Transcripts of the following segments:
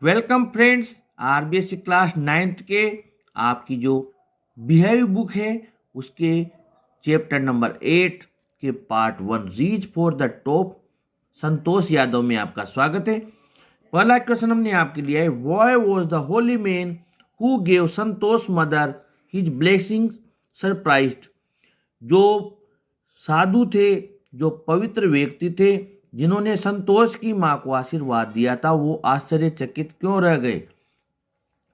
Welcome friends, RBSC class 9th के आपकी जो बिहेव बुक है उसके चैप्टर नंबर 8 के part 1 reach for the top Santosh Yadav में आपका स्वागत है। पहला क्वेश्चन हमने आपके लिए है, why was the holy man who gave Santosh mother his blessings surprised. जो साधु थे, जो पवित्र व्यक्ति थे जिन्होंने संतोष की मां को आशीर्वाद दिया था, वो आश्चर्यचकित क्यों रह गए।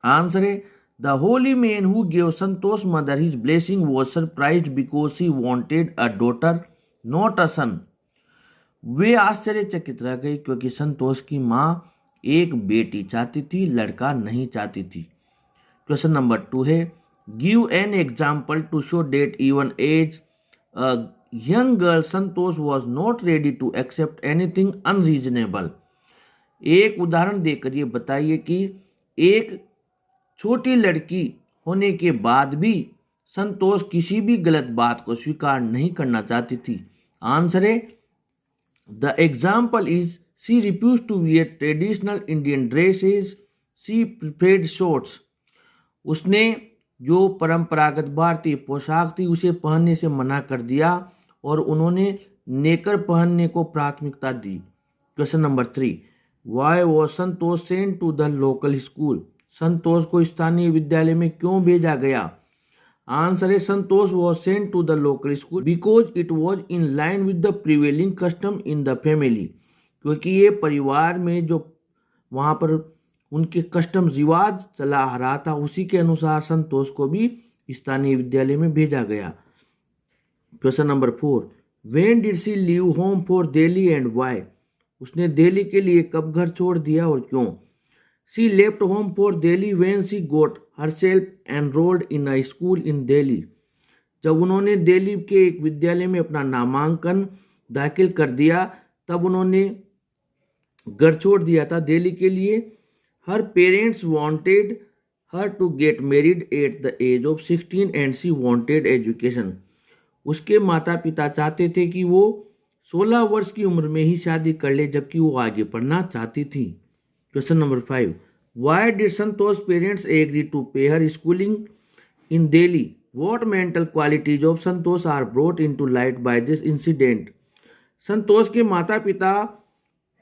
आंसर है, the holy man who give Santosh mother his blessing was surprised because he wanted a daughter not a son. वे आश्चर्यचकित रह गए क्योंकि संतोष की मां एक बेटी चाहती थी, लड़का नहीं चाहती थी। क्वेश्चन नंबर 2 है, give an example to show that even as young girl Santosh was not ready to accept anything unreasonable। एक उदाहरण देकर ये बताइए कि एक छोटी लड़की होने के बाद भी संतोष किसी भी गलत बात को स्वीकार नहीं करना चाहती थी। आंसर है, the example is she refuse to wear traditional Indian dresses, she preferred shorts. उसने जो परंपरागत भारतीय पोशाक थी उसे पहनने से मना कर दिया और उन्होंने नेकर पहनने को प्राथमिकता दी। Question number 3, why was Santosh sent to the local school. Santosh को स्थानीय विद्यालय में क्यों भेजा गया। आंसर है, Santosh was sent to the local school because it was in line with the prevailing custom in the family. क्योंकि ये परिवार में जो वहाँ पर उनके कस्टम रिवाज चला आ रहा था उसी के अनुसार संतोष को भी स्थानीय विद्यालय में भेजा गया। Question number 4, when did she leave home for Delhi and why. उसने दिल्ली के लिए कब घर छोड़ दिया और क्यों। She left home for Delhi when she got herself enrolled in a school in Delhi. जब उन्होंने दिल्ली के एक विद्यालय में अपना नामांकन दाखिल कर दिया तब उन्होंने घर छोड़ दिया था दिल्ली के लिए। Her parents wanted her to get married at the age of 16 and she wanted education. उसके माता पिता चाहते थे कि वो 16 वर्ष की उम्र में ही शादी कर ले जबकि वो आगे पढ़ना चाहती थी। Question number 5, why did Santosh parents agree to pay her schooling in Delhi. What mental qualities of Santosh are brought into light by this incident. Santosh के माता पिता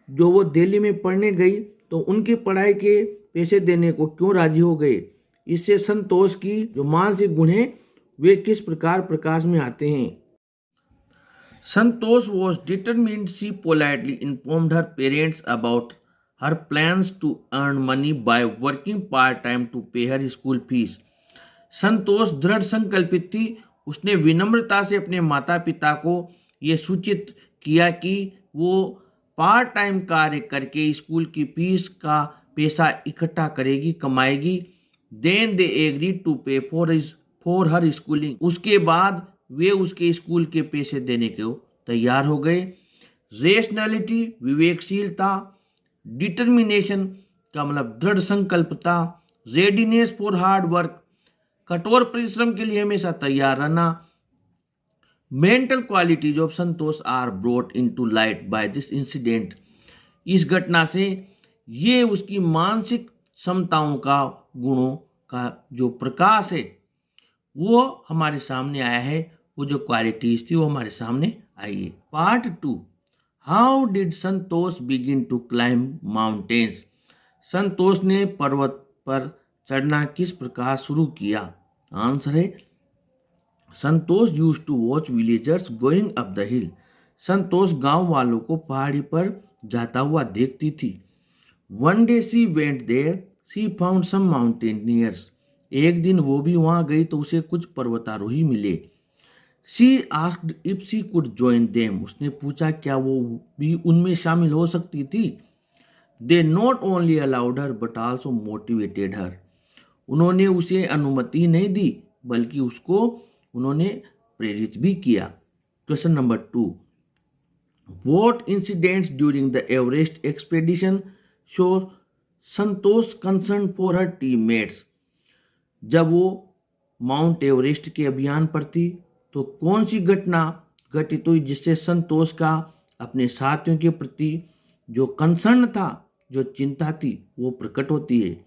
जो वो दिल्ली में पढ़ने गई तो उनकी पढ़ाई के पैसे देने को क्यों राजी हो गए। इससे संतोष की जो मानसिक गुण है वे किस प्रकार प्रकाश में आते हैं। Santosh was determined. She politely informed her parents about her plans to earn money by working part time to pay her school fees. संतोष दृढ़ संकल्पित थी। उसने विनम्रता से अपने माता पिता को ये सूचित किया कि वो पार्ट टाइम कार्य करके स्कूल की फीस का पैसा इकट्ठा करेगी, कमाएगी। देन दे एग्री टू पे फॉर हर स्कूलिंग। उसके बाद वे उसके स्कूल के पैसे देने को तैयार हो गए। रेशनैलिटी, विवेकशीलता, डिटर्मिनेशन का मतलब दृढ़ संकल्पता, रेडीनेस फॉर हार्ड वर्क, कठोर परिश्रम के लिए हमेशा तैयार रहना। Mental qualities of Santosh are brought into light by this incident. इस घटना से ये उसकी मानसिक क्षमताओं का, गुणों का जो प्रकाश है वो हमारे सामने आया है। वो जो क्वालिटीज थी वो हमारे सामने आई है। Part 2, how did Santosh begin to climb mountains. Santosh ने पर्वत पर चढ़ना किस प्रकार शुरू किया। आंसर है, Santosh used to watch villagers going up the hill. Santosh गांव वालों को पहाड़ी पर जाता हुआ देखती थी। One day she went there, she found some mountaineers. एक दिन वो भी वहां गई तो उसे कुछ पर्वतारोही मिले। She asked if she could join them. उसने पूछा क्या वो भी उनमें शामिल हो सकती थी। They not only allowed her but also motivated her. उन्होंने उसे अनुमति नहीं दी बल्कि उसको उन्होंने प्रेरित भी किया। Question number 2, what incidents during the Everest expedition show Santosh concern for her teammates. जब वो माउंट एवरेस्ट के अभियान पर थी तो कौन सी घटना घटित हुई जिससे संतोष का अपने साथियों के प्रति जो कंसर्न था जो चिंता थी वो प्रकट होती है।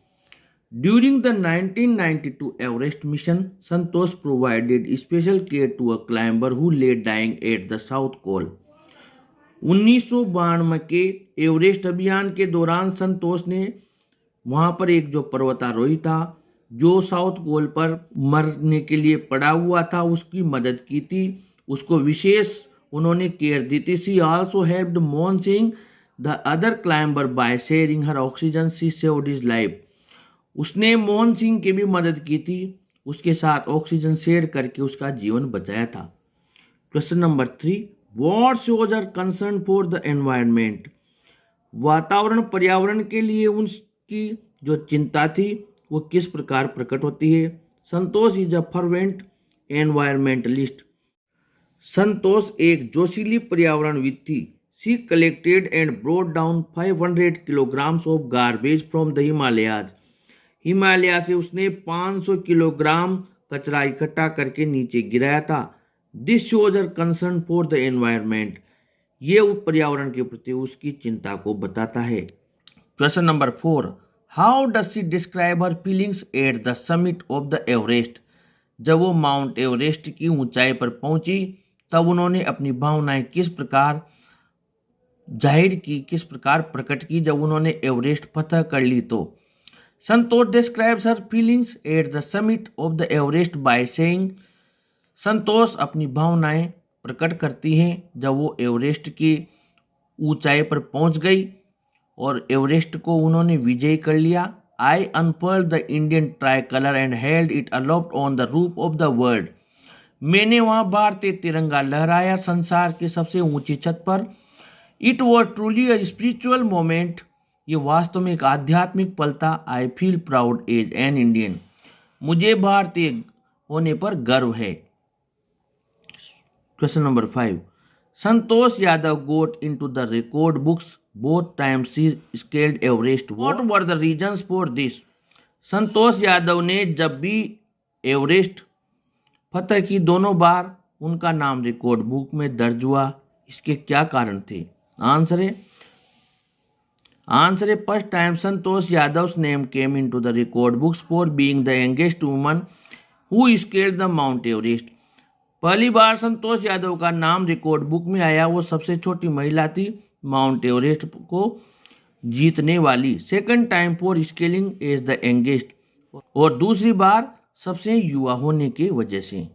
During the 1992 Everest mission, Santosh provided special care to a climber who lay dying at the south pole. 1992 के एवरेस्ट अभियान के दौरान संतोष ने वहां पर एक जो पर्वतारोही था जो साउथ पोल पर मरने के लिए पड़ा हुआ था, उसकी मदद की थी, उसको विशेष उन्होंने केयर दी थी। She also helped Mohan Singh the other climber by sharing her oxygen. She saved his life. उसने मोहन सिंह की भी मदद की थी, उसके साथ ऑक्सीजन शेयर करके उसका जीवन बचाया था। Question number 3, what shows her concern for the environment. वातावरण पर्यावरण के लिए उनकी जो चिंता थी वो किस प्रकार प्रकट होती है। संतोष इज अ फर्वेंट एनवायरमेंटलिस्ट। संतोष एक जोशीली पर्यावरणविद थी। She collected and brought down 500 kilograms of garbage from the Himalayas. Himalaya से उसने 500 किलोग्राम कचरा इकट्ठा करके नीचे गिराया था। This shows her concern for the environment. ये पर्यावरण के प्रति उसकी चिंता को बताता है। Question number 4, how does she describe her feelings at the summit of the Everest. जब वो माउंट एवरेस्ट की ऊंचाई पर पहुंची तब उन्होंने अपनी भावनाएं किस प्रकार जाहिर की, किस प्रकार प्रकट की जब उन्होंने एवरेस्ट फतह कर ली। तो Santosh describes her feelings at the summit of the Everest by saying. Santosh अपनी भावनाएं प्रकट करती हैं जब वो एवरेस्ट की ऊंचाई पर पहुंच गई और एवरेस्ट को उन्होंने विजय कर लिया। I unfurled the Indian tricolour and held it aloft on the roof of the world. मैंने वहां भारतीय तिरंगा लहराया संसार की सबसे ऊंची छत पर। It was truly a spiritual moment. ये वास्तव में एक आध्यात्मिक पल था। I feel proud as an Indian. मुझे भारतीय होने पर गर्व है। Question number 5, Santosh Yadav got into the record books both times she scaled Everest. What were the reasons for this. Santosh Yadav ने जब भी एवरेस्ट फतह की दोनों बार उनका नाम रिकॉर्ड बुक में दर्ज हुआ, इसके क्या कारण थे। आंसर है first time Santosh Yadav name came into the record books for being the youngest woman who scaled the mount Everest. पहली बार संतोष यादव का नाम रिकॉर्ड बुक में आया, वो सबसे छोटी महिला थी माउंट एवरेस्ट को जीतने वाली। Second time for scaling as the youngest, और दूसरी बार सबसे युवा होने की वजह से।